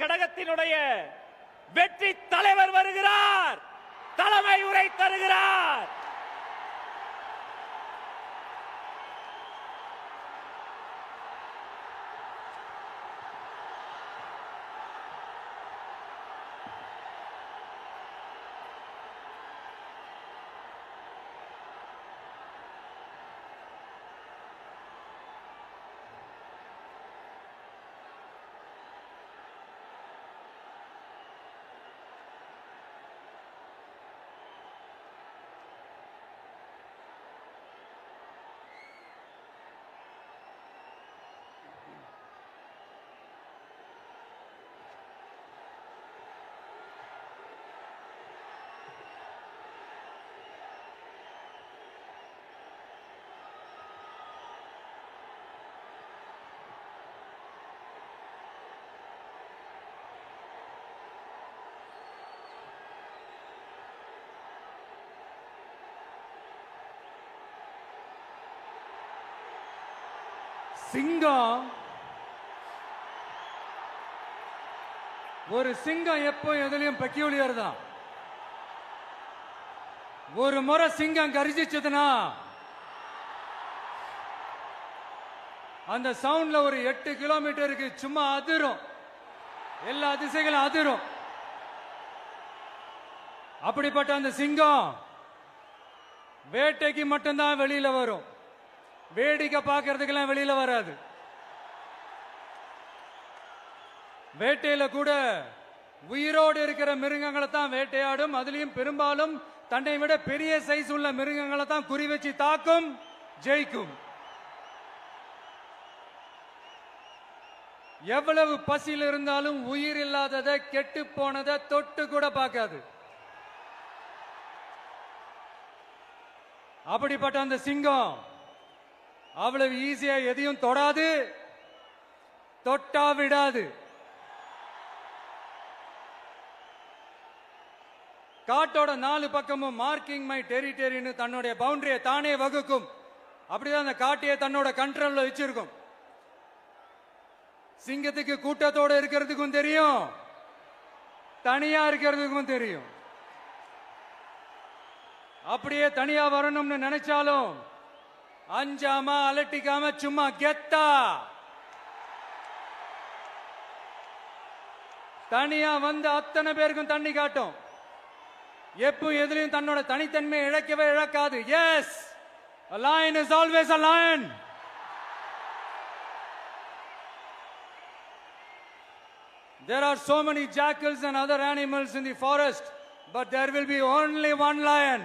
கடகத்தினுடைய வெற்றி தலைவர் வருகிறார், தலைமை உரை தருகிறார். சிங்கம் ஒரு சிங்கம் எப்போ எதுலயும் பெக்யூலியர் தான். ஒரு முறை சிங்கம் கரிச்சிச்சதுன்னா அந்த சவுண்ட்ல ஒரு 8 கிலோமீட்டருக்கு சும்மா அதிரும், எல்லா திசைகளும் அதிரும். அப்படிப்பட்ட அந்த சிங்கம் வேட்டைக்கு மட்டும்தான் வெளியில வரும், வேடிக்கை பார்க்கறதுக்கெல்லாம் வெளியில வராது. வேட்டையில கூட உயிரோடு இருக்கிற மிருகங்களை தான் வேட்டையாடும். அதுலயும் பெரும்பாலும் தன்னை விட பெரிய சைஸ் உள்ள மிருகங்களை தான் குறி வச்சு தாக்கும், ஜெயிக்கும். எவ்வளவு பசியில் இருந்தாலும் உயிர் இல்லாததை, கெட்டு போனதை தொட்டு கூட பார்க்காது. அப்படிப்பட்ட அந்த சிங்கம் அவ்வளவு ஈஸியா எதையும் தொடாது, தொட்டா விடாது. காட்டோட 4 பக்கமும் மார்க்கிங் மை டெரிட்டரின்னு தன்னுடைய பவுண்டரியை தானே வகுக்கும். அப்படிதான் அந்த காட்டையே தன்னோட கண்ட்ரோல்ல வச்சிருக்கும். சிங்கத்துக்கு கூட்டத்தோட இருக்கிறதுக்கும் தெரியும், தனியா இருக்கிறதுக்கும் தெரியும். அப்படியே தனியா வரணும்னு நினைச்சாலும் அஞ்சாம அலட்டிக்காம சும்மா கெத்தா தனியா வந்து அத்தனை பேருக்கும் தண்ணி காட்டும். எப்போ எதுலயும் தன்னோட தனித்தன்மையை இழக்கவே இழக்காது. Yes, a lion is always a lion. There are so many jackals and other animals in the forest, but there will be only one lion.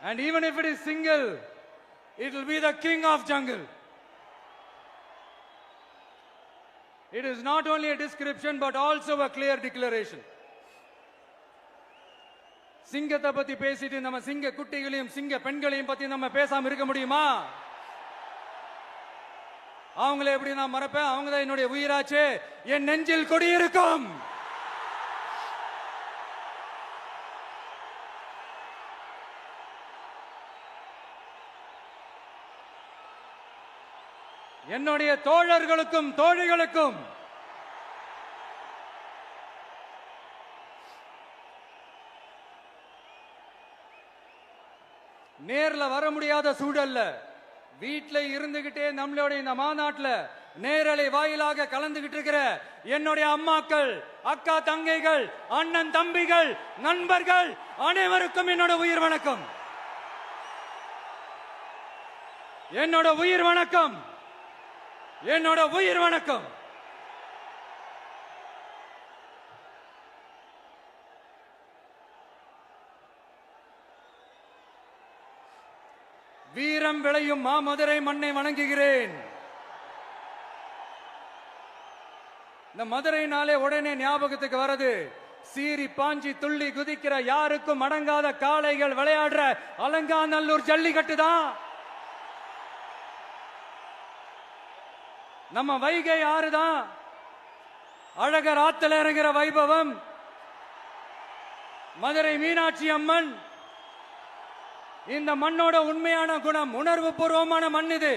And even if it is single, it will be the king of jungle. It is not only a description but also a clear declaration. சிங்கத்தை பத்தி பேசிட்டு நம்ம சிங்க குட்டிகளையும் சிங்க பெண்களையும் பத்தி நம்ம பேசாம இருக்க முடியுமா? அவங்கள எப்படி நான் மறப்பேன்? அவங்க தான் என்னுடைய உயிராச்சே. என் நெஞ்சில் கொடியிருக்கும். என்னுடைய தோழர்களுக்கும் தோழிகளுக்கும் நேர்ல வர முடியாத சூழல்ல வீட்டில் இருந்துகிட்டே நம்மளோட இந்த மாநாட்டில் நேரலை வாயிலாக கலந்துகிட்டு இருக்கிற என்னுடைய அம்மாக்கள், அக்கா தங்கைகள், அண்ணன் தம்பிகள், நண்பர்கள் அனைவருக்கும் என்னோட உயிர் வணக்கம். என்னோட உயிர் வணக்கம். என்னோட உயிர் வணக்கம். வீரம் விளையும் மாமதுரை மண்ணை வணங்குகிறேன். இந்த மதுரைனாலே உடனே ஞாபகத்துக்கு வரது சீறி பாஞ்சி துள்ளி குதிக்கிற யாருக்கும் அடங்காத காளைகள் விளையாடுற அலங்காநல்லூர் ஜல்லிக்கட்டு தான். நம்ம வைகை ஆறுதான். அழகர் ஆத்துல இறங்குற வைபவம். மதுரை மீனாட்சி அம்மன். இந்த மண்ணோட உண்மையான குணம், உணர்வு பூர்வமான மண் இது.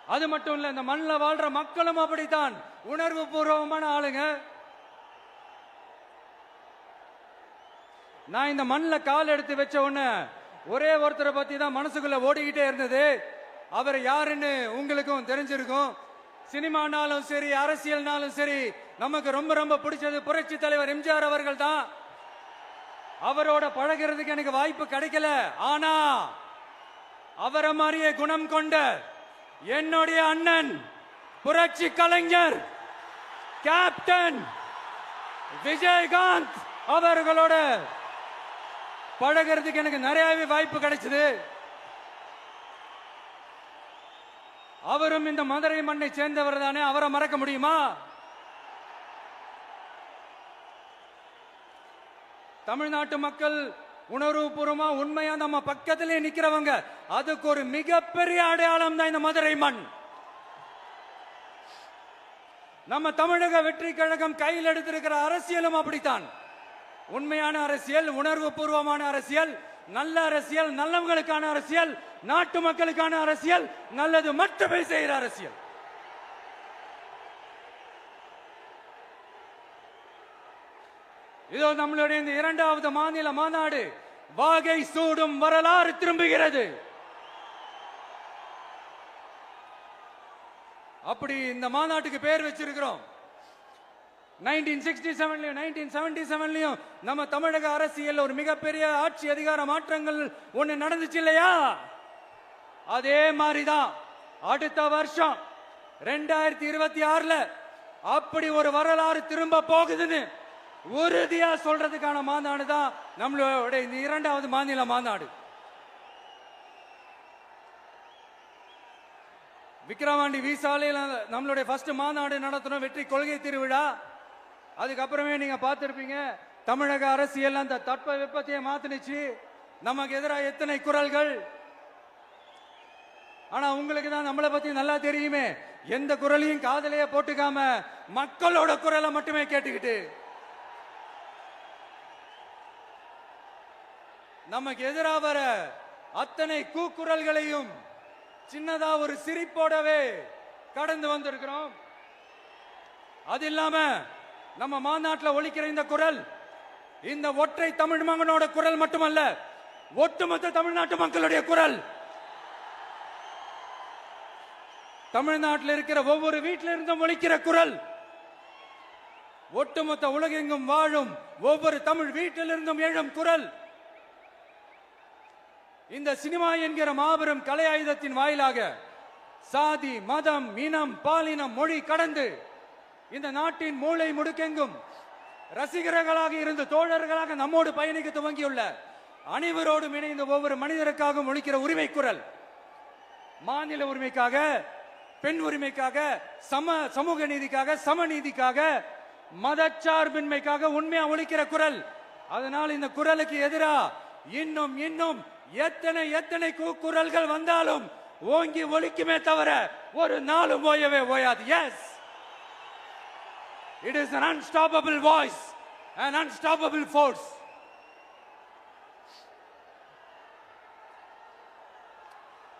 அது மட்டும் இல்ல, இந்த மண்ணில் வாழ்ற மக்களும் அப்படித்தான் உணர்வு பூர்வமான ஆளுங்க. நான் இந்த மண்ணில் கால் எடுத்து வச்ச உடனே ஒரே ஒருத்தரை பத்தி தான் மனசுக்குள்ள ஓடிக்கிட்டே இருந்தது. அவர் யாருன்னு உங்களுக்கும் தெரிஞ்சிருக்கும். சினிமானாலும் சரி, அரசியல்னாலும் சரி, நமக்கு ரொம்ப ரொம்ப பிடிச்சது புரட்சி தலைவர் எம்ஜிஆர் அவர்கள் தான். அவரோட பழகிறதுக்கு எனக்கு வாய்ப்பு கிடைக்கல. ஆனா அவரை மாதிரியே குணம் கொண்ட என்னுடைய அண்ணன் புரட்சி கலைஞர் கேப்டன் விஜயகாந்த் அவர்களோட பழகிறதுக்கு எனக்கு நிறையவே வாய்ப்பு கிடைச்சது. அவரும் இந்த மதுரை மண்ணை சேர்ந்தவர் தானே, அவரை மறக்க முடியுமா? தமிழ்நாட்டு மக்கள் உணர்வுபூர்வமா உண்மையா நம்ம பக்கத்திலே நிக்கிறவங்க, அதுக்கு ஒரு மிகப்பெரிய அடையாளம் தான் இந்த மதுரை மண். நம்ம தமிழக வெற்றி கழகம் கையில் எடுத்திருக்கிற அரசியலும் அப்படித்தான். உண்மையான அரசியல், உணர்வு பூர்வமான அரசியல், நல்ல அரசியல், நல்லவங்களுக்கான அரசியல், நாட்டு மக்களுக்கான அரசியல், நல்லது மட்டுமே செய்கிற அரசியல். இதோ நம்மளுடைய இந்த 2வது மாநில மாநாடு வாகை சூடும் வரலாறு திரும்புகிறது. அப்படி இந்த மாநாட்டுக்கு பேர் வச்சிருக்கிறோம். 1967லயும் 1977லயும் நம்ம தமிழக அரசியல் ஒரு மிகப்பெரிய ஆட்சி அதிகார மாற்றங்கள் ஒண்ணு நடந்துச்சு இல்லையா? அதே மாதிரிதான் அடுத்த வருஷம் 2026ல அப்படி ஒரு வரலாறு திரும்ப போகுதுன்னு உறுதியா சொல்றதுக்கான மாநாடு தான் நம்மளோட இந்த 2வது மாநில மாநாடு. விக்கிரவாண்டி விசாலையில் நம்மளுடைய ஃபர்ஸ்ட் மாநாடு நடத்தணும், வெற்றி கொள்கை திருவிழா. அதுக்கப்புறமே நீங்க பார்த்திருப்பீங்க, தமிழக அரசியல் அந்த தட்ப வெப்பத்தையே மாத்தினுச்சு. நமக்கு எதிராக எத்தனை குரல்கள். ஆனா உங்களுக்கு தான் நம்மளை பத்தி நல்லா தெரியுமே, எந்த குரலையும் காதலையே போட்டுக்காம மக்களோட குரலை மட்டுமே கேட்டுக்கிட்டு நமக்கு எதிராக வர அத்தனை கூக்குரல்களையும் சின்னதா ஒரு சிரிப்போடவே கடந்து வந்திருக்கிறோம். அது இல்லாம நம்ம மாநாட்டில் ஒலிக்கிற இந்த குரல், இந்த ஒற்றை தமிழ் மகனோட குரல் மட்டுமல்ல, ஒட்டுமொத்த தமிழ்நாட்டு மக்களுடைய குரல். தமிழ்நாட்டில் இருக்கிற ஒவ்வொரு வீட்டில இருந்தும் ஒலிக்கிற குரல், ஒட்டுமொத்த உலகெங்கும் வாழும் ஒவ்வொரு தமிழ் வீட்டிலிருந்தும் எழும் குரல். இந்த சினிமா என்கிற மாபெரும் கலை ஆயுதத்தின் வாயிலாக சாதி, மதம், இனம், பாலினம், மொழி கடந்து இந்த நாட்டின் மூளை முடுக்கெங்கும் ரசிகர்களாக இருந்து தோழர்களாக நம்மோடு பயணிக்க துவங்கியுள்ள அனைவரோடும் இணைந்த ஒவ்வொரு மனிதருக்காகவும் ஒலிக்கிற உரிமை குரல். மாநில உரிமைக்காக, பெண் உரிமைக்காக, சமூக நீதிக்காக, சமநீதிக்காக, மதச்சார்பின்மைக்காக உண்மையா ஒலிக்கிற குரல். அதனால் இந்த குரலுக்கு எதிராக இன்னும் இன்னும் எத்தனை எத்தனை குரல்கள் வந்தாலும் ஓங்கி ஒலிக்குமே தவிர ஒரு நாளும் ஓயவே ஓயாது. Yes, it is an unstoppable voice, an unstoppable force.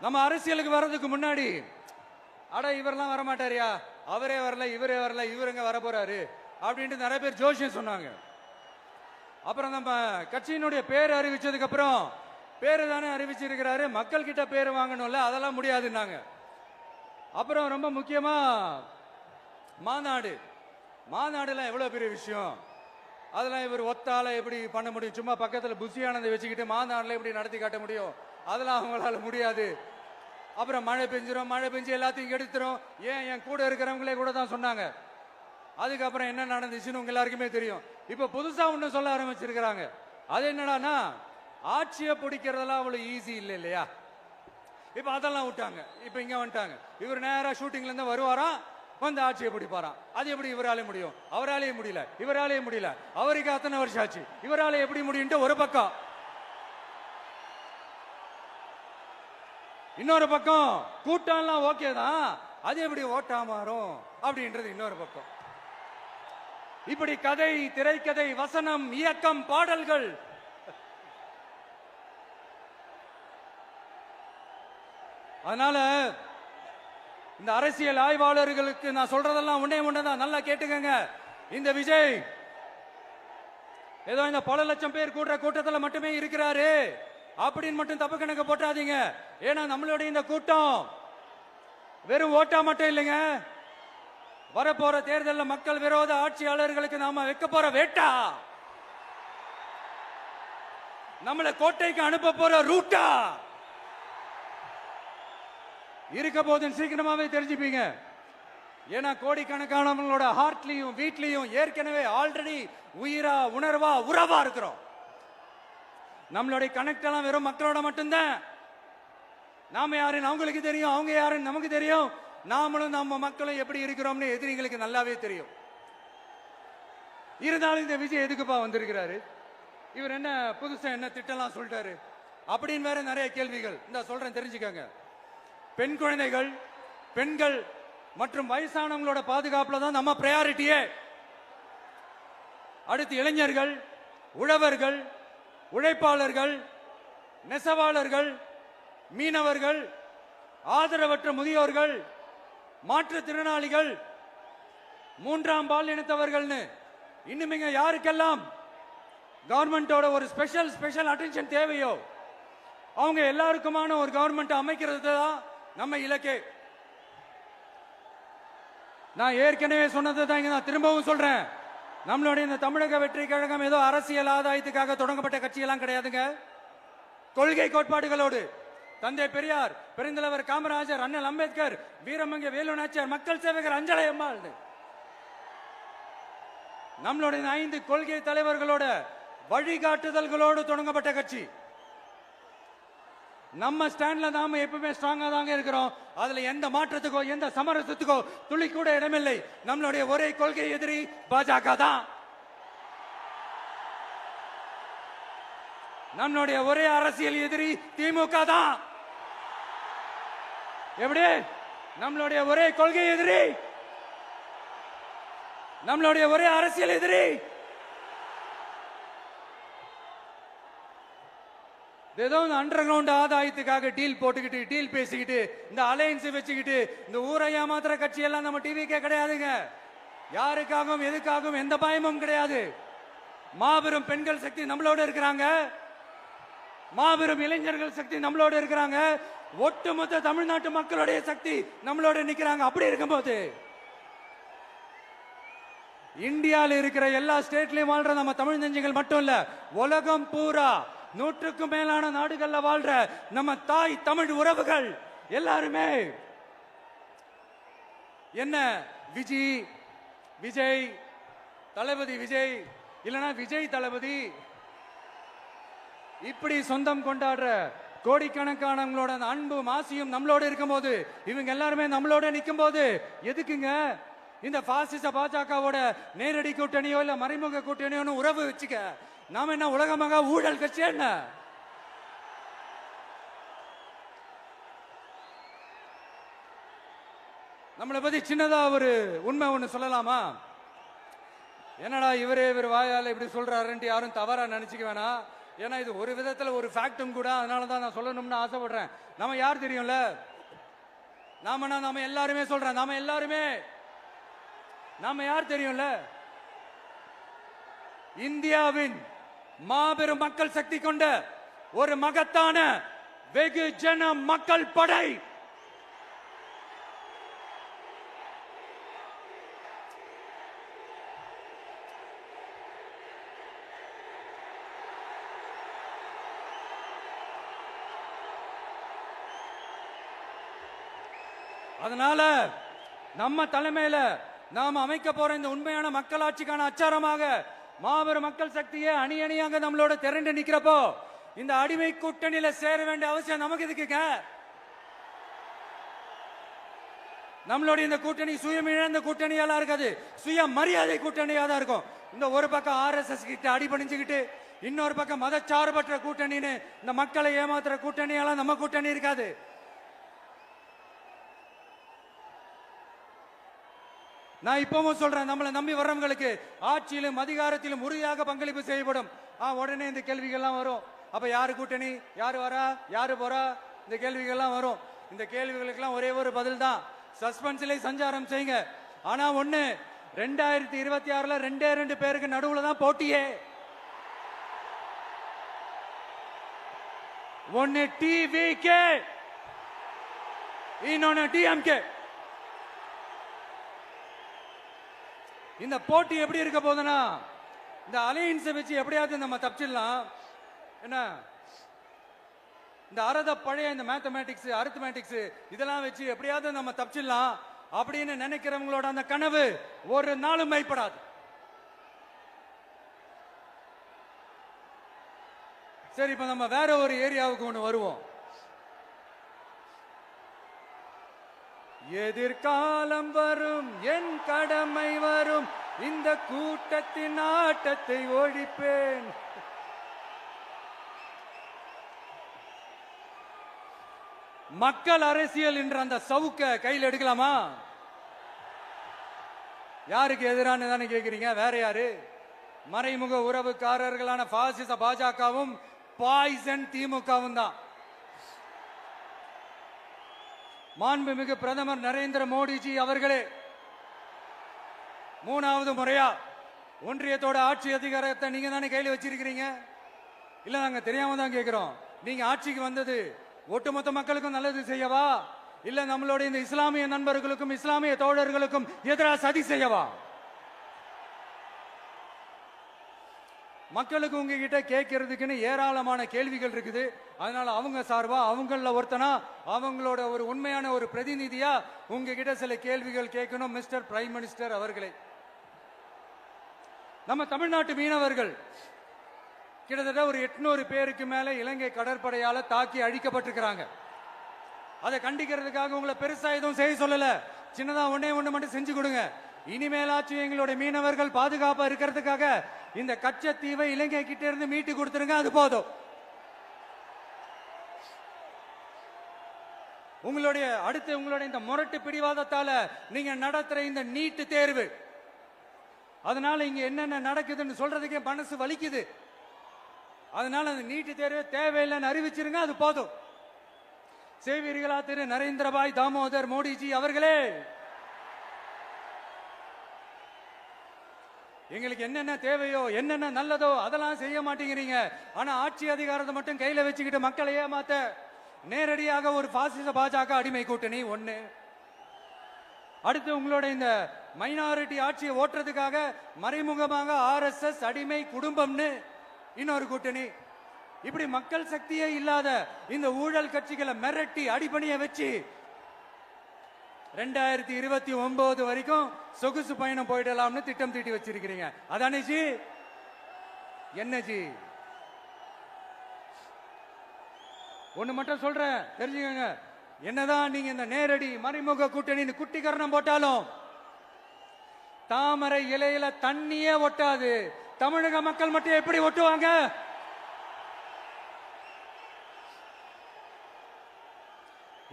நம்ம அரசியலுக்கு வர்றதுக்கு முன்னாடி, அட இவரெல்லாம் வர மாட்டாரியா, அவரே வரல, இவரே வரல, இவருங்க வர போறாரு அப்படின்ட்டு நிறைய பேர் ஜோசியம் சொன்னாங்க. அப்புறம் நம்ம கட்சியினுடைய பேர் அறிவிச்சதுக்கு அப்புறம், பேரு தானே அறிவிச்சிருக்கிறாரு, மக்கள் கிட்ட பேர் வாங்கணும்ல, அதெல்லாம் முடியாதுன்னாங்க. அப்புறம் ரொம்ப முக்கியமா மாநாடு, மாநாடுலாம் எவ்வளவு பெரிய விஷயம், அதெல்லாம் இவர் ஒத்தால எப்படி பண்ண முடியும், சும்மா பக்கத்தில் புஷியானதை வச்சுக்கிட்டு மாநாடுல எப்படி நடத்தி காட்ட முடியும், அதெல்லாம் அவங்களால முடியாது. அப்புறம் மழை பெஞ்சிரும், மழை பெஞ்சு எல்லாத்தையும் எடுத்துரும். ஏன் என் கூட இருக்கிறவங்களே கூட தான் சொன்னாங்க. அதுக்கப்புறம் என்ன நடந்துச்சுன்னு உங்க எல்லாருக்குமே தெரியும். இப்ப புதுசா ஒண்ணு சொல்ல ஆரம்பிச்சிருக்கிறாங்க. அது என்னடானா, ஆட்சியை பிடிக்கிறதெல்லாம் அவ்வளவு ஈஸி இல்லை இல்லையா. இப்ப அதெல்லாம் விட்டாங்க, இப்ப இங்க வந்துட்டாங்க. இவர் நேரா ஷூட்டிங்ல இருந்து வருவாராம், வந்து ஆட்சியை பிடிப்பாராம். அது எப்படி இவராலே முடியும், அவராலேயே முடியல, இவராலேயே முடியல, அவருக்கு அத்தனை வருஷம் ஆச்சு, இவராலே எப்படி முடியும் ஒரு பக்கம். இன்னொரு பக்கம் கூட்டம்லாம் ஓகே தான், அது எப்படி ஓட்டா மாறும் அப்படின்றது இன்னொரு பக்கம். இப்படி கதை, திரைக்கதை, வசனம், இயக்கம், பாடல்கள், அதனால இந்த அரசியல் ஆய்வாளர்களுக்கு நான் சொல்றதெல்லாம் ஒன்னேதான், நல்லா கேட்டுக்கங்க. இந்த விஜய் ஏதோ இந்த பல லட்சம் பேர் கூடுற கூட்டத்துல மட்டுமே இருக்கிறாரு அப்படின்னு மட்டும் தப்பு கணக்கு போட்டாதீங்க. ஏன்னா நம்மளுடைய இந்த கூட்டம் வெறும் ஓட்டா மட்டும் இல்லைங்க, வரப்போற தேர்தலில் மக்கள் விரோத ஆட்சியாளர்களுக்கு நாம வைக்க போற வேட்டா, நம்மளை கோட்டைக்கு அனுப்ப போற ரூட்டா இருக்க போதுன்னு சீக்கிரமாவே தெரிஞ்சுப்பீங்க. ஏன்னா கோடிக்கணக்கானவங்களோட ஹார்ட்லயும் வீட்லயும் ஏற்கனவே ஆல்ரெடி உயிரா உணர்வா உறவா இருக்கிறோம். நம்மளுடைய கனெக்ட் எல்லாம் வெறும் மக்களோட மட்டும்தான். நாம யாருன்னு அவங்களுக்கு தெரியும், அவங்க யாருன்னு நமக்கு தெரியும். நாமளும் நம்ம மக்களும் எப்படி இருக்கிறோம்னு எதிரிகளுக்கு நல்லாவே தெரியும். இருந்தாலும் இந்த விஜய் எதுக்குப்பா வந்திருக்கிறாரு, இவர் என்ன புதுசா என்ன திட்டம்லாம் சொல்லிட்டாரு அப்படின்னு வேற நிறைய கேள்விகள். இந்த சொல்றேன் தெரிஞ்சுக்கங்க. பெண் குழந்தைகள், பெண்கள் மற்றும் வயசானவங்களோட பாதுகாப்புல தான் நம்ம பிரையாரிட்டியே. அடுத்து இளைஞர்கள், உழவர்கள், உழைப்பாளர்கள், நெசவாளர்கள், மீனவர்கள், ஆதரவற்ற முதியோர்கள், மாற்றுத்திறனாளிகள், மூன்றாம் பால் இனத்தவர்கள்னு இன்னும் யாருக்கெல்லாம் கவர்மெண்டோட ஒரு ஸ்பெஷல் அட்டென்ஷன் தேவையோ அவங்க எல்லாருக்குமான ஒரு கவர்மெண்ட் அமைக்கிறது தான் நம்ம இலக்கே. நான் ஏற்கனவே சொன்னதை தான் நான் திரும்பவும் சொல்றேன். நம்மளுடைய இந்த தமிழக வெற்றி கழகம் ஏதோ அரசியல் ஆதாயத்துக்காக தொடங்கப்பட்ட கட்சியெல்லாம் கிடையாதுங்க. கொள்கை கோட்பாடுகளோடு தந்தை பெரியார், பெருந்தலைவர் காமராஜர், அண்ணல் அம்பேத்கர், வீரமங்க வேலு நாச்சியார், மக்கள் சேவகர் அஞ்சலை அம்மாள், நம்மளுடைய 5 கொள்கை தலைவர்களோட வழிகாட்டுதல்களோடு தொடங்கப்பட்ட கட்சி. நம்ம ஸ்டாண்ட்ல நாம எப்பவுமே ஸ்ட்ராங்கா தாங்க இருக்கிறோம். அதுல எந்த மாற்றத்துக்கோ எந்த சமரசத்துக்கோ துளி கூட இடமில்லை. நம்மளுடைய ஒரே கொள்கை எதிரி பாஜக தான். நம்மளுடைய ஒரே அரசியல் எதிரி திமுக தான். எப்படி? நம்மளுடைய ஒரே கொள்கை எதிரி, நம்மளுடைய ஒரே அரசியல் எதிரி ஏதோ அண்டர் கிரவுண்ட் ஆதாயத்துக்காக டீல் போட்டுக்கிட்டு டீல் பேசிக்கிட்டு இந்த அலையன்ஸ் வச்சுக்கிட்டு இந்த ஊரை ஏமாத்துற கட்சி எல்லாம் நம்ம டிவிக்கே கிடையாதுங்க. யாருக்காகவும் எதுக்காகவும் எந்த பயமும் கிடையாது. மாபெரும் பெண்கள் சக்தி நம்மளோட இருக்கிறாங்க, மாபெரும் இளைஞர்கள் சக்தி நம்மளோட இருக்கிறாங்க, ஒட்டுமொத்த தமிழ்நாட்டு மக்களுடைய சக்தி நம்மளோட நிக்கிறாங்க. அப்படி இருக்கும்போது இந்தியாவில் இருக்கிற எல்லா ஸ்டேட்லயும் வாழ்ற நம்ம தமிழ் நெஞ்சங்கள் மட்டும் இல்ல, உலகம் பூரா 100க்கும் மேலான நாடுகள்ல வாழ்ற நம்ம தாய் தமிழ் உறவுகள் எல்லாருமே என்ன விஜய் தளபதி விஜய் இல்லனா விஜய் தளபதி இப்படி சொந்தம் கொண்டாடுற கோடிக்கணக்கானவங்களோட அன்பு மாசியும் நம்மளோட இருக்கும் போது, இவங்க எல்லாருமே நம்மளோட நிற்கும் போது எதுக்குங்க இந்த பாசிச பாஜகவோட நேரடி கூட்டணியோ இல்ல மறைமுக கூட்டணியோ உறவு வச்சுக்க? நாம என்ன உலகமாக ஊழல் கட்சி என்ன? நம்மளை பத்தி சின்னதா ஒரு உண்மை ஒண்ணு சொல்லலாமா? என்னடா இவர் வாயால இப்படி சொல்றாருன்ட்டு யாரும் தவறா நினைச்சுக்க வேணாம். ஏன்னா இது ஒரு விதத்துல ஒரு ஃபேக்டும் கூட. அதனாலதான் நான் சொல்லணும்னு ஆசைப்படுறேன். நம்ம யார் தெரியும்ல? நாம எல்லாருமே சொல்றேன். நாம யார் தெரியும்ல? இந்தியாவின் மாபெரும் மக்கள் சக்தி கொண்ட ஒரு மகத்தான வெகுஜன மக்கள் படை. அதனால நம்ம தலைமையில நாம் அமைக்க போற இந்த உண்மையான மக்களாட்சிக்கான அச்சாரமாக மாபெரும் மக்கள் சக்தியை அணி அணியாக நம்மளோட திரண்டு நிக்கிறப்போ இந்த அடிமை கூட்டணியில சேர வேண்டிய அவசியம் நமக்கு இருக்குங்க. நம்மளுடைய இந்த கூட்டணி சுயமிழந்த கூட்டணியெல்லாம் இருக்காது, சுய மரியாதை கூட்டணியா தான் இருக்கும். இந்த ஒரு பக்கம் RSS கிட்ட அடிபணிஞ்சுக்கிட்டு, இன்னொரு பக்கம் மதச்சார்பற்ற கூட்டணின்னு இந்த மக்களை ஏமாத்துற கூட்டணியெல்லாம் நம்ம கூட்டணி இருக்காது. நான் இப்பவும் சொல்றேன், நம்மளை நம்பி வர்றவங்களுக்கு ஆட்சியிலும் அதிகாரத்திலும் உறுதியாக பங்களிப்பு செய்யப்படும். உடனே இந்த கேள்விகள்லாம் வரும். அப்ப யாரு கூட்டணி, யாரு வரா, யாரு போறா, இந்த கேள்விகள்லாம் வரும். இந்த கேள்விகளுக்கெல்லாம் ஒரே ஒரு பதில் தான், சஸ்பென்ஸ்ல சஞ்சாரம் செய்யுங்க. ஆனா ஒண்ணு, 2026ல 2 பேருக்கு நடுவுல தான் போட்டியே. ஒன்னு டிவிகே, இன்னொன்னு டிஎம்கே. இந்த போட்டி எப்படி இருக்க போதுன்னா, இந்த அலையன்ஸை வச்சு எப்படியாவது நம்ம தப்பிச்சிடலாம். என்ன இந்த பழைய இந்த மேத்தமேட்டிக்ஸ், அரித்மேட்டிக்ஸ் இதெல்லாம் வச்சு எப்படியாவது நம்ம தப்பிச்சிடலாம் அப்படின்னு நினைக்கிறவங்களோட அந்த கனவு ஒரு நாளும் மெய்ப்படாது. சரி, இப்ப நம்ம வேற ஒரு ஏரியாவுக்கு ஒண்ணு வருவோம். எதிர்காலம் வரும், என் கடமை வரும், இந்த கூட்டத்தின் ஆட்டத்தை ஒழிப்பேன். மக்கள் அரசியல் என்ற அந்த சவுக்க கையில் எடுக்கலாமா? யாருக்கு எதிரான தானே கேக்குறீங்க? வேற யாரு? மறைமுக உறவுக்காரர்களான பாசிச பாஜகவும் பாய்சன் திமுகவும் தான். மாண்புமிகு பிரதமர் நரேந்திர மோடிஜி அவர்களே 3வது முறையா ஒன்றியத்தோட ஆட்சி அதிகாரத்தை நீங்க தானே கையில் வச்சிருக்கிறீங்க. இல்ல, நாங்க தெரியாம தான் கேட்கிறோம். நீங்க ஆட்சிக்கு வந்தது ஒட்டுமொத்த மக்களுக்கும் நல்லது செய்யவா, இல்ல நம்மளுடைய இந்த இஸ்லாமிய நண்பர்களுக்கும் இஸ்லாமிய தோழர்களுக்கும் எதிராக சதி செய்யவா? மக்களுக்கு உங்ககிட்ட கேட்கறதுக்குன்னு ஏராளமான கேள்விகள் இருக்குது. அதனால அவங்க சார்பா, அவங்கள ஒருத்தனா, அவங்களோட ஒரு உண்மையான ஒரு பிரதிநிதியா உங்ககிட்ட சில கேள்விகள் கேட்கணும். மிஸ்டர் பிரைம் மினிஸ்டர் அவர்களே, நம்ம தமிழ்நாட்டு மீனவர்கள் கிட்டத்தட்ட ஒரு 800 பேருக்கு மேல இலங்கை கடற்படையால தாக்கி அழிக்கப்பட்டிருக்கிறாங்க. அதை கண்டிக்கிறதுக்காக உங்களை பெருசா எதுவும் செய்ய சொல்லல. சின்னதா ஒண்ணு மட்டும் செஞ்சு கொடுங்க. இனிமேலாச்சும் எங்களுடைய மீனவர்கள் பாதுகாப்பா இருக்கிறதுக்காக இந்த கச்சத்தீவை இலங்கை கிட்ட இருந்து மீட்டு கொடுத்துருங்க, அது போதும். உங்களுடைய இந்த முரட்டு பிடிவாதத்தால நீங்க நடத்துற இந்த நீட்டு தேர்வு, அதனால இங்க என்னென்ன நடக்குதுன்னு சொல்றதுக்கே மனசு வலிக்குது. அதனால அந்த நீட்டு தேர்வு தேவையில்லைன்னு அறிவிச்சிருங்க, அது போதும். செய்வீர்களா திரு நரேந்திரபாய் தாமோதர் மோடிஜி அவர்களே? எங்களுக்கு என்னென்ன தேவையோ, என்னென்ன நல்லதோ அதெல்லாம் செய்ய மாட்டேங்கிறீங்க. ஆனா ஆட்சி அதிகாரத்தை மட்டும் கையில வச்சுக்கிட்டு மக்களை ஏமாத்த நேரடியாக ஒரு பாசிச பாஜக அடிமை கூட்டணி ஒண்ணு. அடுத்து உங்களோட இந்த மைனாரிட்டி ஆட்சியை ஓட்டுறதுக்காக மறைமுகமாக RSS அடிமை குடும்பம்னு இன்னொரு கூட்டணி. இப்படி மக்கள் சக்தியே இல்லாத இந்த ஊழல் கட்சிகளை மிரட்டி அடிபணிய வச்சு 2029 வரைக்கும் சொகுசு பயணம் போயிடலாம்னு திட்டம் தீட்டி வச்சிருக்கிறீங்க. அதானே ஜி? என்ன ஜி? ஒண்ணு மட்டும் சொல்றேன், தெரிஞ்சுக்கங்க. என்னதான் நீங்க இந்த நேரடி மறைமுக கூட்டணி குட்டிகரணம் போட்டாலும் தாமரை இலையில தண்ணியே ஒட்டாது. தமிழக மக்கள் மட்டும் எப்படி ஒட்டுவாங்க?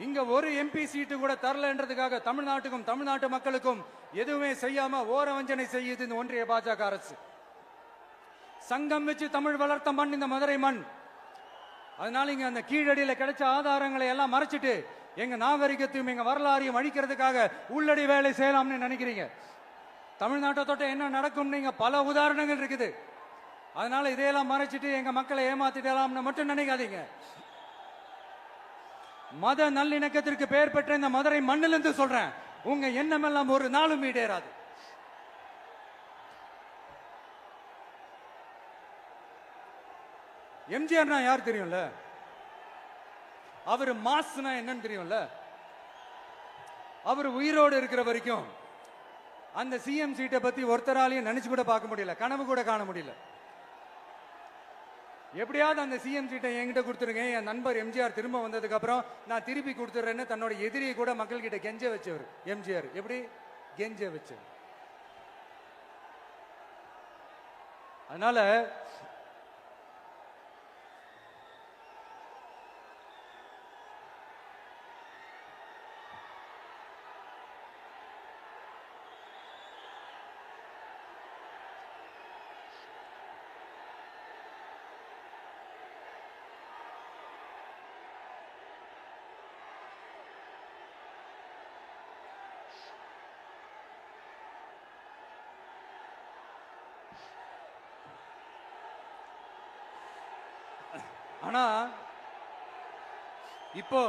இங்க ஒரு MP சீட்டு கூட தரலன்றதுக்காக தமிழ்நாட்டுக்கும் தமிழ்நாட்டு மக்களுக்கும் எதுவுமே செய்யாம ஓரவஞ்சனை செய்யுது இந்த ஒன்றிய பாஜக அரசு. சங்கம் வச்சு தமிழ் வளர்த்த மண் இந்த மதுரை மண். அதனால இங்க அந்த கீழடியில கிடைச்ச ஆதாரங்களை எல்லாம் மறைச்சிட்டு எங்க நாகரிகத்தையும் எங்க வரலாறையும் அழிக்கிறதுக்காக உள்ளடி வேலை செய்யலாம்னு நினைக்கிறீங்க. தமிழ்நாட்டை தொட்ட என்ன நடக்கும் நீங்க பல உதாரணங்கள் இருக்குது. அதனால இதையெல்லாம் மறைச்சிட்டு எங்க மக்களை ஏமாத்திடலாம்னு மட்டும் நினைக்காதீங்க. மத நல்லிணக்கத்திற்கு பெயர் பெற்ற இந்த மதுரை மண்ணிலிருந்து சொல்றேன், உங்க எண்ணம் எல்லாம் ஒரு நாளும் ஈடேறாது. எம்ஜிஆர்னா யார் தெரியும்ல? அவர் மாஸ்னா என்னன்னு தெரியும்ல? அவர் உயிரோடு இருக்கிற வரைக்கும் அந்த சிஎம் சீட்டை பத்தி ஒருத்தராலையும் நினைச்சு கூட பார்க்க முடியல, கனவு கூட காண முடியல. எப்படியாவது அந்த சிஎம் சீட்டை என்கிட்ட கொடுத்துருங்க, என் நண்பர் எம்ஜிஆர் திரும்ப வந்ததுக்கு அப்புறம் நான் திருப்பி கொடுத்துறேன்னு தன்னோட எதிரியை கூட மக்கள் கிட்ட கெஞ்ச வச்சவர் எம்ஜிஆர். எப்படி கெஞ்ச வச்சவர்? அதனால ஆனா இப்போ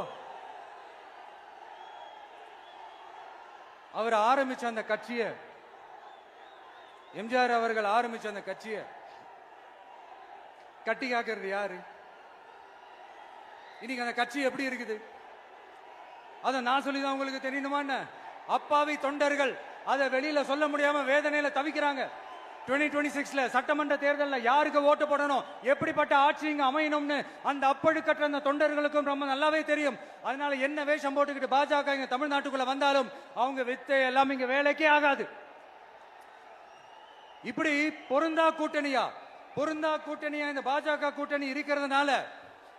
அவர் ஆரம்பிச்ச அந்த கட்சியை, எம்ஜிஆர் அவர்கள் ஆரம்பிச்ச அந்த கட்சியை கட்டி காக்கிறது யாரு? இன்னைக்கு அந்த கட்சி எப்படி இருக்குது? அதை நான் சொல்லிதான் உங்களுக்கு தெரியணுமா என்ன? அப்பாவி தொண்டர்கள் அதை வெளியில சொல்ல முடியாம வேதனையில தவிக்கிறாங்க. 2026 சட்டமன்ற தேர்தலில் யாருக்கு ஓட்டு போடணும், எப்படிப்பட்ட ஆட்சி இங்க அமையணும்னு அந்த அப்பழுக்கற்ற அந்த தொண்டர்களுக்கும் ரொம்ப நல்லாவே தெரியும். அதனால என்ன வேஷம் போட்டுக்கிட்டு பாஜக இங்க தமிழ்நாட்டுக்குள்ள வந்தாலும் அவங்க வித்தை எல்லாம் இங்க வேலைக்கே ஆகாது. இப்படி பொருந்தா கூட்டணியா இந்த பாஜக கூட்டணி இருக்கிறதுனால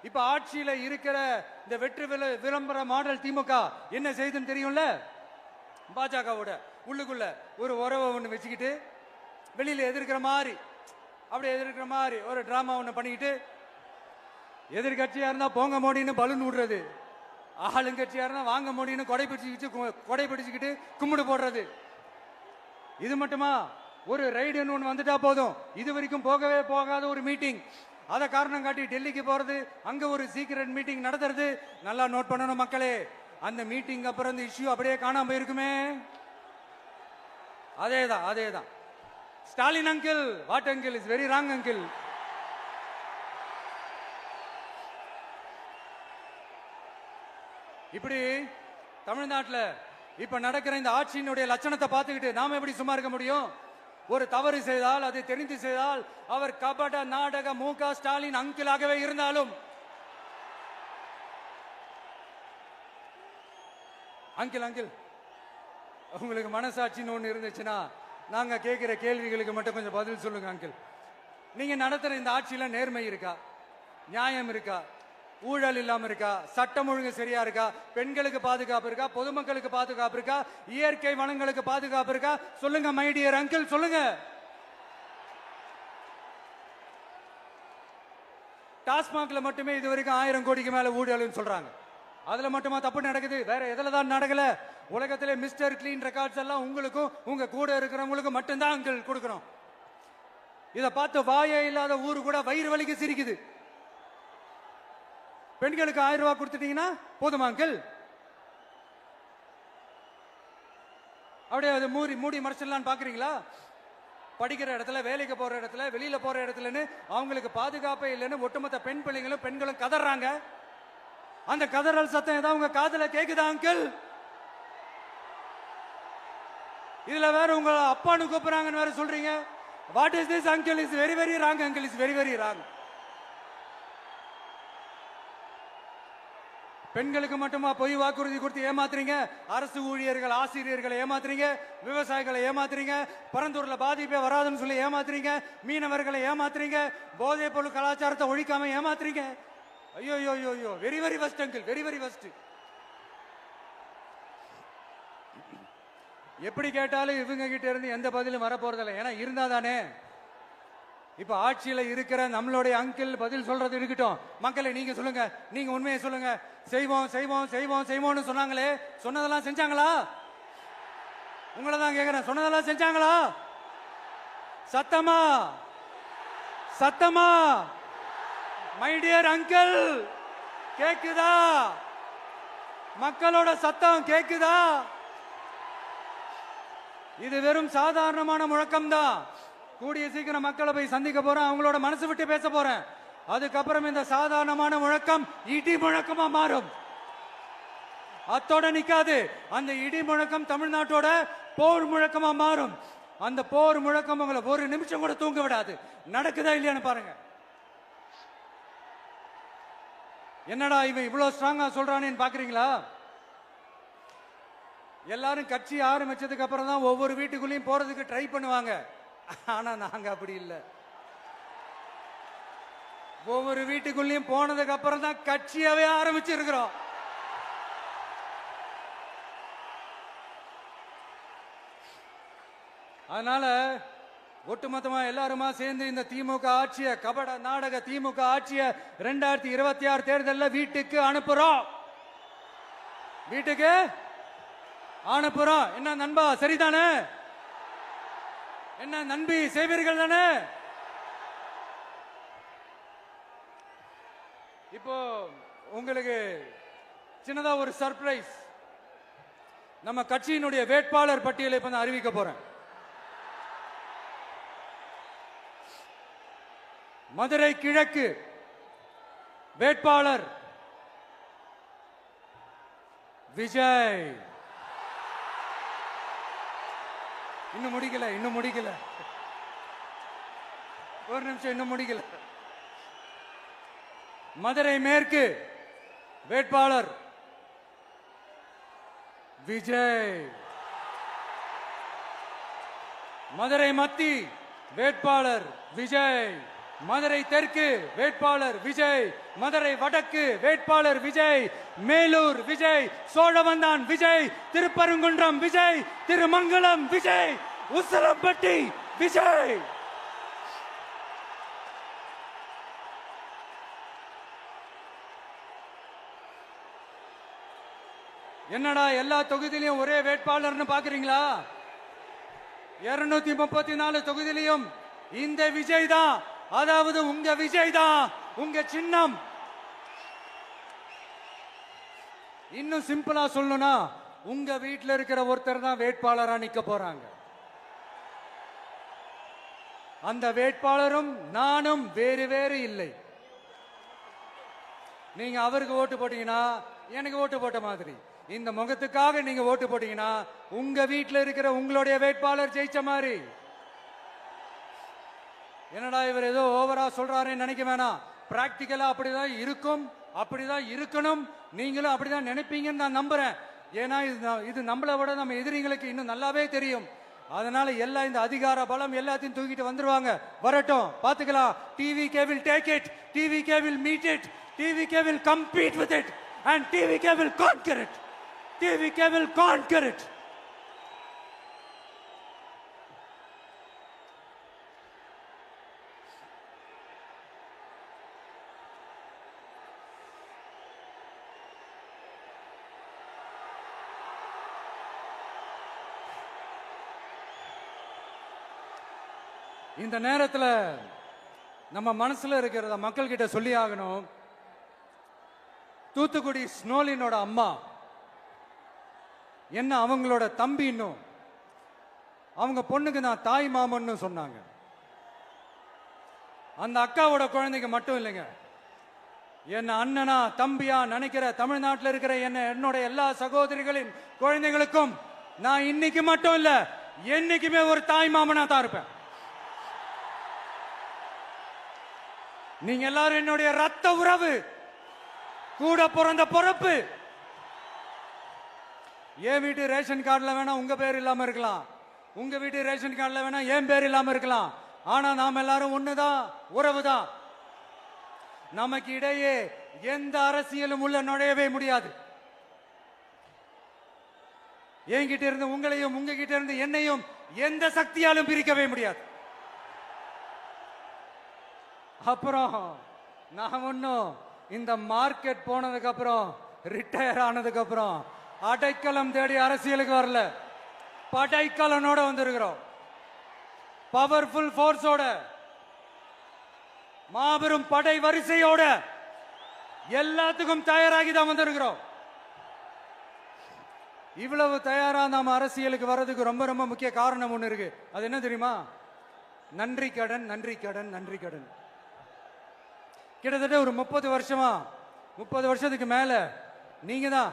இப்ப ஆட்சியில இருக்கிற இந்த வெற்றி விளம்பர மாடல் திமுக என்ன செய்யுதுன்னு தெரியும்ல? பாஜகவோட உள்ளுக்குள்ள ஒரு உறவை ஒண்ணு வச்சுக்கிட்டு வெளியில எதிர்க்கிற மாதிரி ஒரு டிராமா ஒண்ணு பண்ணிக்கிட்டு, எதிர்கட்சியா இருந்தா போங்க மோடின்னு பலூன் விடுறது, ஆளுங்கட்சியா இருந்தா வாங்க மோடின்னு கொடை பிடிச்சுக்கிட்டு கும்பிடு போடுறது. இது மட்டுமா? ஒரு ரைடுன்னு ஒன்று வந்துட்டா போதும், இது வரைக்கும் போகவே போகாத ஒரு மீட்டிங், அதை காரணம் காட்டி டெல்லிக்கு போறது, அங்க ஒரு சீக்கிரட் மீட்டிங் நடத்துறது. நல்லா நோட் பண்ணணும் மக்களே, அந்த மீட்டிங் அப்புறம் இந்த இஷ்யூ அப்படியே காணாம போயிருக்குமே. அதேதான் Stalin uncle, what uncle is very wrong uncle. இப்படி தமிழ்நாட்டில் இப்ப நடக்கிற இந்த ஆட்சியினுடைய லட்சணத்தை பார்த்துக்கிட்டு நாம எப்படி சும்மா இருக்க முடியும்? ஒரு தவறு செய்தால், அதை தெரிந்து செய்தால், அவர் கபட நாடக மு.க. ஸ்டாலின் அங்கிளாகவே இருந்தாலும், அங்கிள் உங்களுக்கு மனசாட்சின்னு ஒண்ணு இருந்துச்சுன்னா நாங்க கேட்கிற கேள்விகளுக்கு மட்டும் கொஞ்சம் பதில் சொல்லுங்க அங்கிள். நீங்க நடத்துற இந்த ஆட்சியில நேர்மை இருக்கா? நியாயம் இருக்கா? ஊழல் இல்லாம இருக்கா? சட்டம் ஒழுங்கு சரியா இருக்கா? பெண்களுக்கு பாதுகாப்பு இருக்கா? பொதுமக்களுக்கு பாதுகாப்பு இருக்கா? இயற்கை வளங்களுக்கு பாதுகாப்பு இருக்கா? சொல்லுங்க மை டியர் அங்கிள், சொல்லுங்க. டாஸ்மாக்ல மட்டுமே இது வரைக்கும் 1000 கோடிக்கு மேல ஊழல்னு சொல்றாங்க. அதுல மட்டுமா தப்பு நடக்குது? வேற எதுல தான் நடக்கல? உலகத்திலே மிஸ்டர் கிளீன் ரெக்கார்ட்ஸ் எல்லாம் உங்களுக்கும் உங்க கூட இருக்கிறவங்களுக்கும் மட்டும்தான் அங்கிள் கொடுக்கணும். இத பார்த்து வாயே இல்லாத ஊரு கூட வயிறு வலிக்கு சிரிக்குது. பெண்களுக்கு 1000 ரூபாய் கொடுத்துட்டீங்கன்னா போதுமா அங்கிள்? அப்படியே அது மூடி மறைச்சிடலான்னு பாக்குறீங்களா? படிக்கிற இடத்துல, வேலைக்கு போற இடத்துல, வெளியில போற இடத்துலன்னு அவங்களுக்கு பாதுகாப்பே இல்லைன்னு ஒட்டுமொத்த பெண்களும் கதறாங்க. அந்த கதறல் சத்தம் ஏதாவது உங்க காதுல கேக்குதா அங்கிள்? இதுல வேற உங்க அப்பான்னு கூப்பிடுறாங்கன்னு வேற சொல்றீங்க. What is this uncle? Is very very wrong uncle, is very very wrong. பெண்களுக்கு மட்டுமா பொய் வாக்குறுதி கொடுத்து ஏமாத்துறீங்க? அரசு ஊழியர்கள், ஆசிரியர்களை ஏமாத்துறீங்க, விவசாயிகளை ஏமாத்துறீங்க, பரந்தூர்ல பாதிப்பே வராதுன்னு சொல்லி ஏமாத்துறீங்க, மீனவர்களை ஏமாத்துறீங்க, போதைப் பொருள் கலாச்சாரத்தை ஒழிக்காம ஏமாத்துறீங்க. ஐயோ very very first uncle, very very first. எப்படி கேட்டாலும் இவங்க கிட்ட இருந்து எந்த பதிலும் வரப்போறதில்லை. ஏன்னா இருந்தா தானே. இப்ப ஆட்சியில இருக்கிற நம்மளுடைய அங்கிள் பதில் சொல்றது இருக்கட்டும். மக்களை நீங்க சொல்லுங்க, நீங்க உண்மையை சொல்லுங்க. செய்வோம்னு சொன்னாங்களே, சொன்னதெல்லாம் செஞ்சாங்களா? உங்களை தான் கேக்குறேன், சொன்னதெல்லாம் செஞ்சாங்களா? சத்தமா மை டியர் அங்கிள், கேக்குதா? மக்களோட சத்தம் கேக்குதா? இது வெறும் சாதாரணமான முழக்கம் தான். கூடிய சீக்கிரம் மக்களை போய் சந்திக்க போறேன், அவங்களோட மனசு விட்டு பேச போறேன். அதுக்கப்புறம் இந்த சாதாரணமான முழக்கம் இடி முழக்கமா மாறும். அத்தோட நிக்காது. அந்த இடி முழக்கம் தமிழ்நாட்டோட போர் முழக்கமா மாறும். அந்த போர் முழக்கம் உங்களை ஒரு நிமிஷம் கூட தூங்க விடாது. நடக்குதா இல்லையான்னு பாருங்க. என்னடா இவன் இவ்வளவு ஸ்ட்ராங்கா சொல்றானேன்னு பாக்குறீங்களா? எல்லாரும் கட்சி ஆரம்பிச்சதுக்கு அப்புறம் தான் ஒவ்வொரு வீட்டுக்குள்ளேயும் போறதுக்கு ட்ரை பண்ணுவாங்க. ஆனா நாங்க அப்படி இல்லை. ஒவ்வொரு வீட்டுக்குள்ளேயும் போனதுக்கு அப்புறம் தான் கட்சியாவே ஆரம்பிச்சிருக்கிறோம். அதனால ஒட்டுமொத்தமா எல்லாருமா சேர்ந்து இந்த திமுக ஆட்சிய, கபட நாடக திமுக ஆட்சிய 2026 தேர்தலில் வீட்டுக்கு அனுப்புறோம். வீட்டுக்கு அனுப்புறோம். என்ன நண்பா, சரிதானே? என்ன நண்பி, செய்வீர்கள் தானே? இப்போ உங்களுக்கு சின்னதா ஒரு சர்ப்ரைஸ். நம்ம கட்சியினுடைய வேட்பாளர் பட்டியலை இப்ப நான் அறிவிக்க போறேன். மதுரை கிழக்கு வேட்பாளர் விஜய். இன்னும் முடிக்கல. ஒரு நிமிஷம், இன்னும் முடிக்கல. மதுரை மேற்கு வேட்பாளர் விஜய். மதுரை மத்தி வேட்பாளர் விஜய். மதுரை தெற்கு வேட்பாளர் விஜய். மதுரை வடக்கு வேட்பாளர் விஜய். மேலூர் விஜய். சோழவந்தான் விஜய். திருப்பரங்குன்றம் விஜய். திருமங்கலம் விஜய். உசிலம்பட்டி விஜய். என்னடா எல்லா தொகுதியிலையும் ஒரே வேட்பாளர்னு பாக்குறீங்களா? 234 தொகுதியிலையும் இந்த விஜய் தான். அதாவது உங்க விஜய் தான் உங்க சின்னம். இன்னும் சிம்பிளா சொல்லணும்னா உங்க வீட்டில் இருக்கிற ஒருத்தர் தான் வேட்பாளரா நிக்க போறாங்க. அந்த வேட்பாளரும் நானும் வேறு வேறு இல்லை. நீங்க அவருக்கு ஓட்டு போட்டீங்கன்னா எனக்கு ஓட்டு போட்ட மாதிரி. இந்த முகத்துக்காக நீங்க ஓட்டு போட்டீங்கன்னா உங்க வீட்டில் இருக்கிற உங்களுடைய வேட்பாளர் ஜெயிச்ச மாதிரி. என்னடா இவர் ஏதோ ஓவரா சொல்றாருன்னு நினைக்க வேணாம். பிராக்டிக்கலா அப்படிதான் இருக்கும், அப்படிதான் இருக்கணும். நீங்களும் அப்படிதான் நினைப்பீங்கன்னு நான் நம்புறேன். ஏன்னா இது நம்மளை விட நம்ம எதிரிங்களுக்கு இன்னும் நல்லாவே தெரியும். அதனால எல்லாம் இந்த அதிகார பலம் எல்லாத்தையும் தூக்கிட்டு வந்துருவாங்க. வரட்டும், பாத்துக்கலாம். TVK will take it, TVK will meet it, TVK will compete with it and TVK will conquer it. TVK will conquer it. இந்த நேரத்தில் நம்ம மனசுல இருக்கிறத மக்கள் கிட்ட சொல்லி ஆகணும். தூத்துக்குடி ஸ்னோலினோட அம்மா என்ன அவங்களோட தம்பி, இன்னும் அவங்க பொண்ணுக்கு நான் தாய் மாமன்னு சொன்னாங்க. அந்த அக்காவோட குழந்தைக்கு மட்டும் இல்லைங்க, என்ன அண்ணனா தம்பியா நினைக்கிற தமிழ்நாட்டில் இருக்கிற என்னோட எல்லா சகோதரிகளின் குழந்தைகளுக்கும் நான் இன்னைக்கு மட்டும் இல்ல என்னைக்குமே ஒரு தாய் மாமனா தான் இருப்பேன். நீங்க எல்லாரும் என்னுடைய ரத்த உறவு, கூட பிறந்த பொறுப்பு. என் வீட்டு ரேஷன் கார்டுல வேணா உங்க பேர் இல்லாம இருக்கலாம், உங்க வீட்டு ரேஷன் கார்டுல வேணா என் பேர் இல்லாம இருக்கலாம். ஆனா நாம் எல்லாரும் ஒண்ணுதான், உறவுதான். நமக்கு இடையே எந்த அரசியலும் உள்ள நுழையவே முடியாது. என்கிட்ட இருந்து உங்களையும் உங்ககிட்ட இருந்து என்னையும் எந்த சக்தியாலும் பிரிக்கவே முடியாது. அப்புறம் நான் ஒன்னும் இந்த மார்க்கெட் போனதுக்கு அப்புறம் ரிட்டையர் ஆனதுக்கு அப்புறம் அடைக்கலம் தேடி அரசியலுக்கு வரல. படைக்கலனோட வந்திருக்கிறோம். பவர்ஃபுல் போர்ஸோட, மாபெரும் படை வரிசையோட, எல்லாத்துக்கும் தயாராகி தான் வந்திருக்கிறோம். இவ்வளவு தயாரா நாம அரசியலுக்கு வர்றதுக்கு ரொம்ப ரொம்ப முக்கிய காரணம் ஒண்ணு இருக்கு. அது என்ன தெரியுமா? நன்றி கடன், நன்றி கடன், நன்றி கடன். கிட்டத்தட்ட ஒரு 30 வருஷமா, 30 வருஷத்துக்கு மேல நீங்க தான்,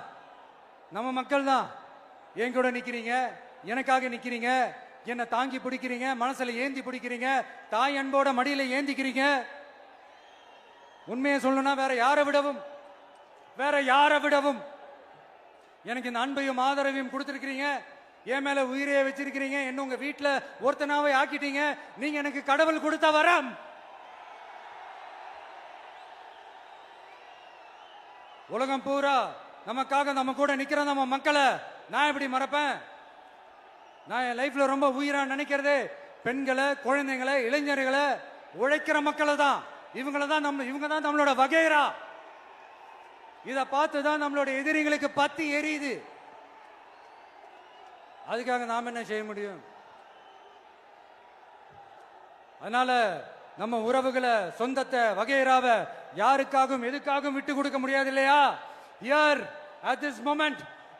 நம்ம மக்கள் தான் என் கூட நிக்கிறீங்க, எனக்காக நிக்கிறீங்க, என்ன தாங்கி பிடிக்கிறீங்க, மனசுல ஏந்தி பிடிக்கிறீங்க, தாய் அன்போட மடியில ஏந்திக்கிறீங்க. உண்மையை சொல்லணும்னா வேற யாரை விடவும் எனக்கு இந்த அன்பையும் ஆதரவையும் கொடுத்திருக்கிறீங்க. என் மேல உயிரையே வச்சிருக்கிறீங்க. என்ன உங்க வீட்டுல ஒருத்தனாவே ஆக்கிட்டீங்க. நீங்க எனக்கு கடவுள் கொடுத்த வரம். உலகம் பூரா நமக்காக நம்ம கூட நிக்கிற நம்ம மக்களை நான் எப்படி மறப்பேன்? நான் என் லைஃப்ல ரொம்ப உயிரா நினைக்கிறதே பெண்களை, குழந்தைங்களை, இளைஞர்களை, உழைக்கிற மக்களை தான். இவங்க தான் நம்மளோட வகைரா. இத பார்த்துதான் நம்மளோட எதிரிகளுக்கு பத்தி எரியுது. அதுக்காக நாம என்ன செய்ய முடியும்? அதனால நம்ம உறவுகளை, சொந்தத்தை, வகையறாவ யாருக்காகவும் எதுக்காகவும் விட்டு கொடுக்க முடியாது இல்லையா? Here at this moment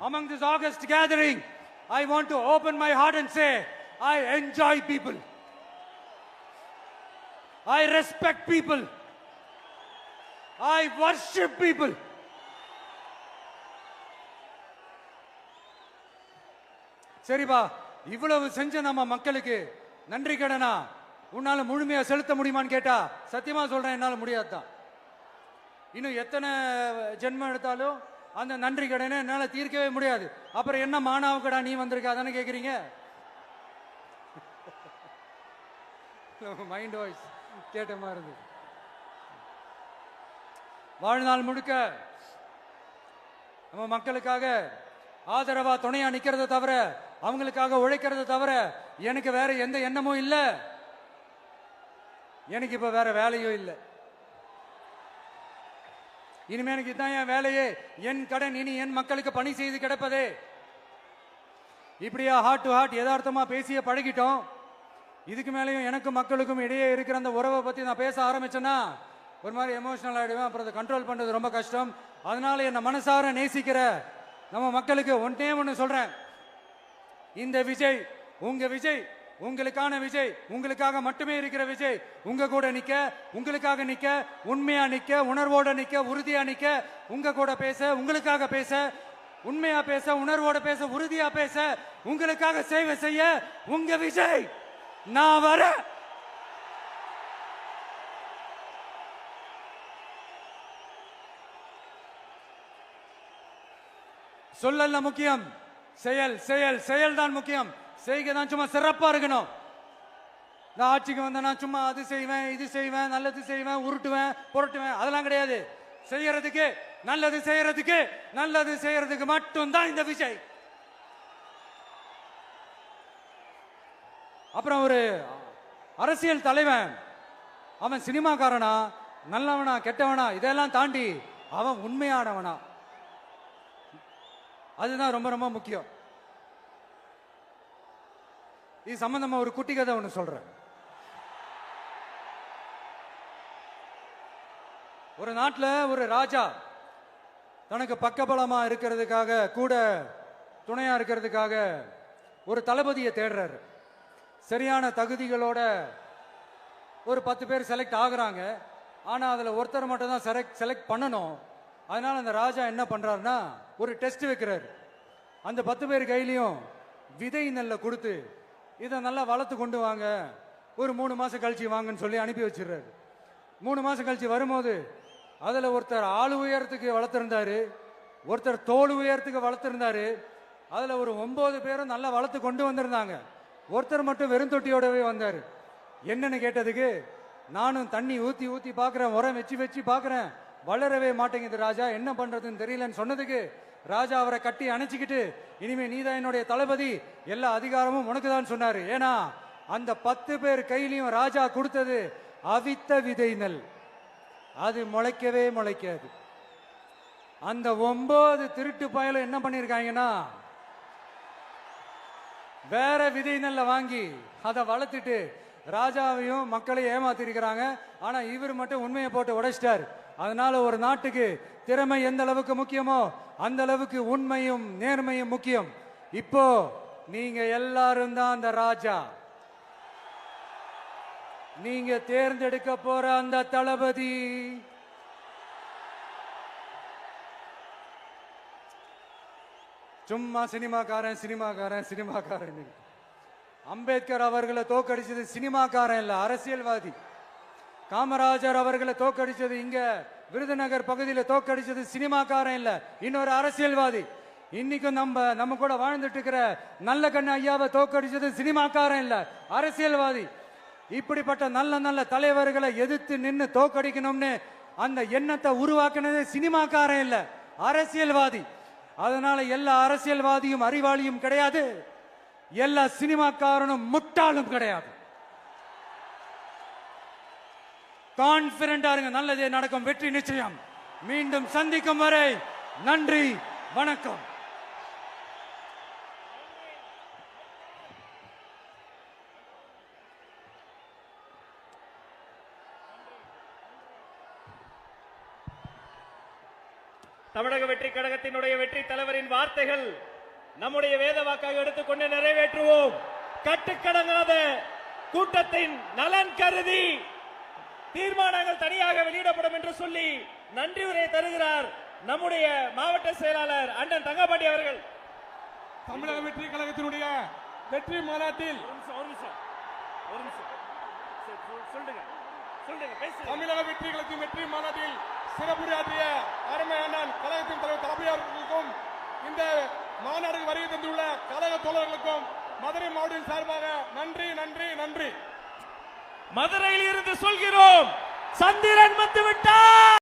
among this August gathering, I want to open my heart and say, I enjoy people. I respect people. I worship people. சரிப்பா, இவ்வளவு செஞ்ச நம்ம மக்களுக்கு நன்றி கடனா உன்னால முழுமையா செலுத்த முடியுமான்னு கேட்டா சத்தியமா சொல்றேன், என்னால முடியாதுதான். இன்னும் எத்தனை ஜென்மம் எடுத்தாலும் அந்த நன்றி கடனை என்னால தீர்க்கவே முடியாது. அப்புறம் என்ன மானாவுக்கடா நீ வந்திருக்க அதானே கேக்குறீங்க? மைண்ட் வாய்ஸ் கேட்ட மாதிரி இருந்து. வாழ்நாள் முழுக்க நம்ம மக்களுக்காக ஆதரவா துணையா நிக்கிறத தவிர, அவங்களுக்காக உழைக்கிறத தவிர எனக்கு வேற எந்த எண்ணமும் இல்லை. எனக்கு இப்ப வேற வேலையும் இல்லை. இனிமே எனக்கு இதுதான் என் வேலையே, என் கடன் இனி என் மக்களுக்கு பணி செய்து கிடப்பதே. இப்படியா ஹார்ட் டு ஹார்ட் யதார்த்தமா பேசிய பழகிட்டோம். இதுக்கு மேலேயும் எனக்கும் மக்களுக்கும் இடையே இருக்கிற அந்த உறவை பத்தி நான் பேச ஆரம்பிச்சேன்னா ஒரு மாதிரி எமோஷனல் ஆயிடுவேன். அப்புறம் அதை கண்ட்ரோல் பண்றது ரொம்ப கஷ்டம். அதனால என்ன மனசார நேசிக்கிற நம்ம மக்களுக்கு ஒன்னே ஒன்று சொல்றேன், இந்த விஜய் உங்க விஜய், உங்களுக்கான விஜய், உங்களுக்காக மட்டுமே இருக்கிற விஜய். உங்க கூட நிக்க, உங்களுக்காக நிக்க, உண்மையா நிக்க, உணர்வோட நிக்க, உறுதியா நிக்க, உங்க கூட பேச, உங்களுக்காக பேச, உண்மையா பேச, உணர்வோட பேச, உறுதியா பேச, உங்களுக்காக சேவை செய்ய உங்க விஜய் நான் வர. சொல்லல முக்கியம், செயல் செயல் செயல் தான் முக்கியம். செய்கை தான் சும்மா சிறப்பா இருக்கணும். நான் ஆட்சிக்கு வந்தேன்னா சும்மா அது செய்வேன், இது செய்வேன், நல்லது செய்வேன், உருட்டுவேன், புரட்டுவேன், அதெல்லாம் கிடையாது. செய்யறதுக்கு, நல்லது செய்யறதுக்கு, நல்லது செய்யறதுக்கு மட்டும்தான் இந்த விஜய். அப்புறம் ஒரு அரசியல் தலைவன் அவன் சினிமாக்காரனா, நல்லவனா, கெட்டவனா, இதெல்லாம் தாண்டி அவன் உண்மையானவனா, அதுதான் ரொம்ப ரொம்ப முக்கியம். இது சம்பந்தமா ஒரு குட்டி கதை ஒன்று சொல்றேன். ஒரு நாட்டில் ஒரு ராஜா தனக்கு பக்கபலமா இருக்கிறதுக்காக, கூட துணையா இருக்கிறதுக்காக ஒரு தளபதியை தேடுறாரு. சரியான தகுதிகளோட ஒரு 10 பேர் செலக்ட் ஆகுறாங்க. ஆனா அதுல ஒருத்தர் மட்டும் தான் செலக்ட் பண்ணணும். அதனால அந்த ராஜா என்ன பண்றாருன்னா ஒரு டெஸ்ட் வைக்கிறாரு. அந்த 10 பேர் கையிலையும் விதை நெல்லை கொடுத்து இதை நல்லா வளர்த்து கொண்டு வாங்க, ஒரு 3 மாசம் கழிச்சு வாங்கன்னு சொல்லி அனுப்பி வச்சிடுறாரு. 3 மாசம் கழிச்சு வரும்போது அதுல ஒருத்தர் ஆளு உயரத்துக்கு வளர்த்திருந்தாரு, ஒருத்தர் தோல் உயரத்துக்கு வளர்த்திருந்தாரு. அதுல ஒரு 9 பேரும் நல்லா வளர்த்து கொண்டு வந்திருந்தாங்க. ஒருத்தர் மட்டும் வெறும் தொட்டியோடவே வந்தாரு. என்னன்னு கேட்டதுக்கு, நானும் தண்ணி ஊத்தி ஊத்தி பாக்குறேன், உரம் வச்சு வச்சு பாக்குறேன், வளரவே மாட்டேங்குது ராஜா, என்ன பண்றதுன்னு தெரியலன்னு சொன்னதுக்கு ராஜா அவரை கட்டி அணைச்சிக்கிட்டு, இனிமே நீதான் என்னுடைய தளபதி, எல்லா அதிகாரமும் உனக்கு தான் சொன்னாரு. ஏன்னா அந்த 10 பேர் கையிலையும் ராஜா கொடுத்தது அவித்த விதை நெல், அது முளைக்கவே முளைக்காது. அந்த 9 திருட்டு பயலும் என்ன பண்ணிருக்காங்கன்னா வேற விதை நெல்லை வாங்கி அதை வளர்த்துட்டு ராஜாவையும் மக்களையும் ஏமாத்திருக்கிறாங்க. ஆனா இவர் மட்டும் உண்மையை போட்டு உடைச்சிட்டார். அதனால ஒரு நாட்டுக்கு திறமை எந்த அளவுக்கு முக்கியமோ அந்த அளவுக்கு உண்மையும் நேர்மையும் முக்கியம். இப்போ நீங்க எல்லாரும் தான் அந்த ராஜா. நீங்க தேர்ந்தெடுக்க போற அந்த தளபதி சும்மா சினிமாக்காரன் சினிமாக்காரன் சினிமாக்காரன். அம்பேத்கர் அவர்களை தோக்கடிச்சது சினிமாக்காரன் இல்ல, அரசியல்வாதி. காமராஜர் அவர்களை தோக்கடிச்சது இங்க விருதுநகர் பகுதியில் தோக்கடிச்சது சினிமாக்காரன் இல்ல, இன்னொரு அரசியல்வாதி. இன்னைக்கும் நம்ம கூட வாழ்ந்துட்டு இருக்கிற நல்ல கண்ணு ஐயாவை தோக்கடிச்சது சினிமாக்காரன் இல்ல, அரசியல்வாதி. இப்படிப்பட்ட நல்ல நல்ல தலைவர்களை எதிர்த்து நின்று தோக்கடிக்கணும்னு அந்த எண்ணத்தை உருவாக்குனது சினிமாக்காரன் இல்ல, அரசியல்வாதி. அதனால எல்லா அரசியல்வாதியும் அறிவாளியும் கிடையாது, எல்லா சினிமாக்காரனும் முட்டாளும் கிடையாது. கான்பிடண்டா இருங்க, நல்லதே நடக்கும், வெற்றி நிச்சயம். மீண்டும் சந்திக்கும் வரை நன்றி, வணக்கம். தமிழக வெற்றி கழகத்தினுடைய வெற்றி தலைவரின் வார்த்தைகள் நம்முடைய வேத வாக்காக எடுத்துக்கொண்டு நிறைவேற்றுவோம். கட்டுக்கடங்காத கூட்டத்தின் நலன் கருதி தீர்மானங்கள் தனியாக வெளியிடப்படும் என்று சொல்லி நன்றி உரை தருகிறார் நம்முடைய மாவட்ட செயலாளர் அண்ணன் தங்கபாண்டி அவர்கள். தமிழக வெற்றி கழகத்தினுடைய வெற்றி மாநாட்டில் தமிழக வெற்றி கழகத்தின் வெற்றி மாநாட்டில் சிறப்புரையாற்றிய அருமை அண்ணன் கழகத்தின் தலைவர் தலைமையாளர்களுக்கும் இந்த மாநாடுக்கு வருகை தந்துள்ள கழக தோழர்களுக்கும் மதுரை மாவட்டத்தின் சார்பாக நன்றி நன்றி நன்றி. மதுரையில் இருந்து சொல்கிறோம், சந்திரன் வந்து விட்டார்.